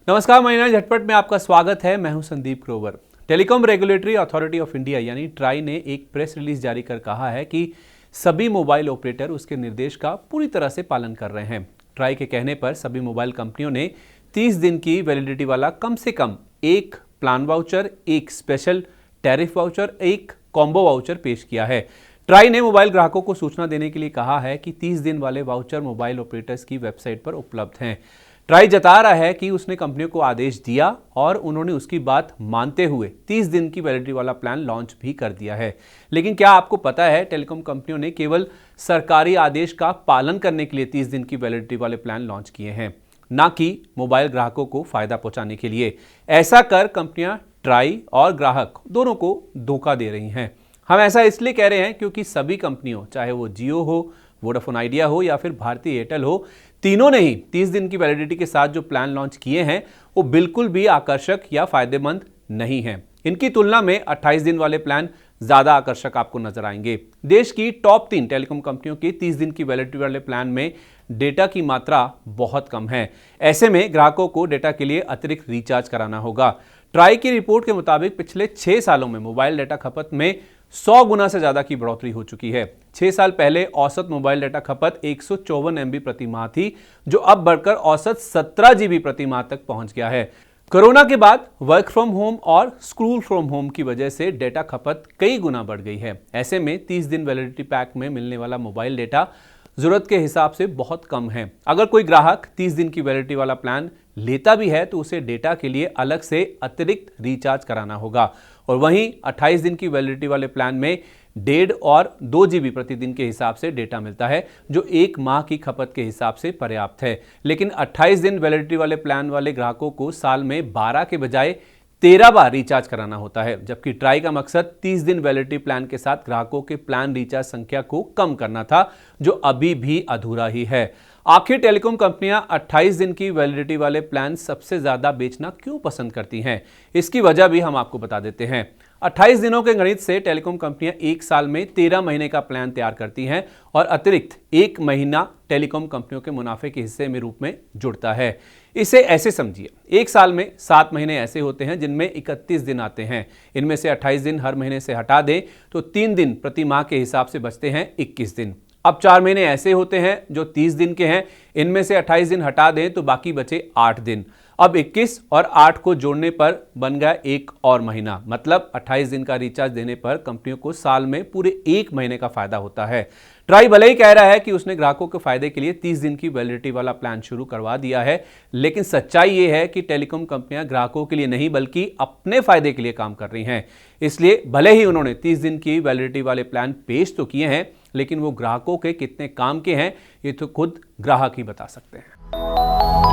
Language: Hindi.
नमस्कार, महीना झटपट में आपका स्वागत है। मैं हूं Sandeep Grover. Telecom regulatory authority of India यानी ट्राई ने एक प्रेस रिलीज जारी कर कहा है कि सभी मोबाइल ऑपरेटर उसके निर्देश का पूरी तरह से पालन कर रहे हैं। ट्राई के कहने पर सभी मोबाइल कंपनियों ने 30 दिन की वैलिडिटी वाला कम से कम एक प्लान वाउचर, एक स्पेशल टैरिफ वाउचर, एक कॉम्बो वाउचर पेश किया है। ट्राई ने मोबाइल ग्राहकों को सूचना देने के लिए कहा है कि 30 दिन वाले वाउचर मोबाइल ऑपरेटर्स की वेबसाइट पर उपलब्ध हैं। ट्राई जता रहा है कि उसने कंपनियों को आदेश दिया और उन्होंने उसकी बात मानते हुए 30 दिन की वैलिडिटी वाला प्लान लॉन्च भी कर दिया है। लेकिन क्या आपको पता है, टेलीकॉम कंपनियों ने केवल सरकारी आदेश का पालन करने के लिए 30 दिन की वैलिडिटी वाले प्लान लॉन्च किए हैं, ना कि मोबाइल ग्राहकों को फायदा पहुंचाने के लिए। ऐसा कर कंपनियां ट्राई और ग्राहक दोनों को धोखा दे रही हैं। हम ऐसा इसलिए कह रहे हैं क्योंकि सभी कंपनियों, चाहे वो जियो हो, वोडाफोन आइडिया हो या फिर भारती एयरटेल हो, तीनों ने ही 30 दिन की वैलिडिटी के साथ जो प्लान लॉन्च किए हैं वो बिल्कुल भी आकर्षक या फायदेमंद नहीं हैं। इनकी तुलना में 28 दिन वाले प्लान ज्यादा आकर्षक आपको नजर आएंगे। देश की टॉप 3 टेलीकॉम कंपनियों के 30 दिन की वैलिडिटी वाले प्लान में डेटा की मात्रा बहुत कम है। ऐसे में ग्राहकों को डेटा के लिए अतिरिक्त रिचार्ज कराना होगा। ट्राई की रिपोर्ट के मुताबिक पिछले 6 सालों में मोबाइल डेटा खपत में 100 गुना से ज्यादा की बढ़ोतरी हो चुकी है। 6 साल पहले औसत मोबाइल डेटा खपत 154 MB प्रति माह थी, जो अब बढ़कर औसत 17 GB प्रति माह तक पहुंच गया है। कोरोना के बाद वर्क फ्रॉम होम और स्कूल फ्रॉम होम की वजह से डेटा खपत कई गुना बढ़ गई है। ऐसे में 30 दिन वैलिडिटी पैक में मिलने वाला मोबाइल डेटा जरूरत के हिसाब से बहुत कम है। अगर कोई ग्राहक 30 दिन की वैलिडिटी वाला प्लान लेता भी है तो उसे डेटा के लिए अलग से अतिरिक्त रिचार्ज कराना होगा। और वहीं 28 दिन की वैलिडिटी वाले प्लान में 1.5 और 2 GB प्रतिदिन के हिसाब से डेटा मिलता है, जो एक माह की खपत के हिसाब से पर्याप्त है। लेकिन 28 दिन वैलिडिटी वाले प्लान वाले ग्राहकों को साल में 12 के बजाय 13 बार रिचार्ज कराना होता है, जबकि ट्राई का मकसद 30 दिन वैलिडिटी प्लान के साथ ग्राहकों के प्लान रिचार्ज संख्या को कम करना था, जो अभी भी अधूरा ही है। आखिर टेलीकॉम कंपनियां 28 दिन की वैलिडिटी वाले प्लान सबसे ज्यादा बेचना क्यों पसंद करती हैं? इसकी वजह भी हम आपको बता देते हैं। 28 दिनों के गणित से टेलीकॉम कंपनियां एक साल में 13 महीने का प्लान तैयार करती हैं और अतिरिक्त एक महीना टेलीकॉम कंपनियों के मुनाफे के हिस्से में रूप में जुड़ता है। इसे ऐसे समझिए, एक साल में 7 महीने ऐसे होते हैं जिनमें 31 दिन आते हैं। इनमें से 28 दिन हर महीने से हटा दें तो 3 दिन प्रति माह के हिसाब से बचते हैं 21 दिन। अब 4 महीने ऐसे होते हैं जो 30 दिन के हैं। इनमें से 28 दिन हटा दें तो बाकी बचे 8 दिन। अब 21 और 8 को जोड़ने पर बन गया एक और महीना। मतलब 28 दिन का रिचार्ज देने पर कंपनियों को साल में पूरे एक महीने का फायदा होता है। ट्राई भले ही कह रहा है कि उसने ग्राहकों के फायदे के लिए 30 दिन की वैलिडिटी वाला प्लान शुरू करवा दिया है, लेकिन सच्चाई यह है कि टेलीकॉम कंपनियां ग्राहकों के लिए नहीं बल्कि अपने फायदे के लिए काम कर रही हैं। इसलिए भले ही उन्होंने 30 दिन की वैलिडिटी वाले प्लान पेश तो किए हैं, लेकिन वो ग्राहकों के कितने काम के हैं ये तो खुद ग्राहक ही बता सकते हैं।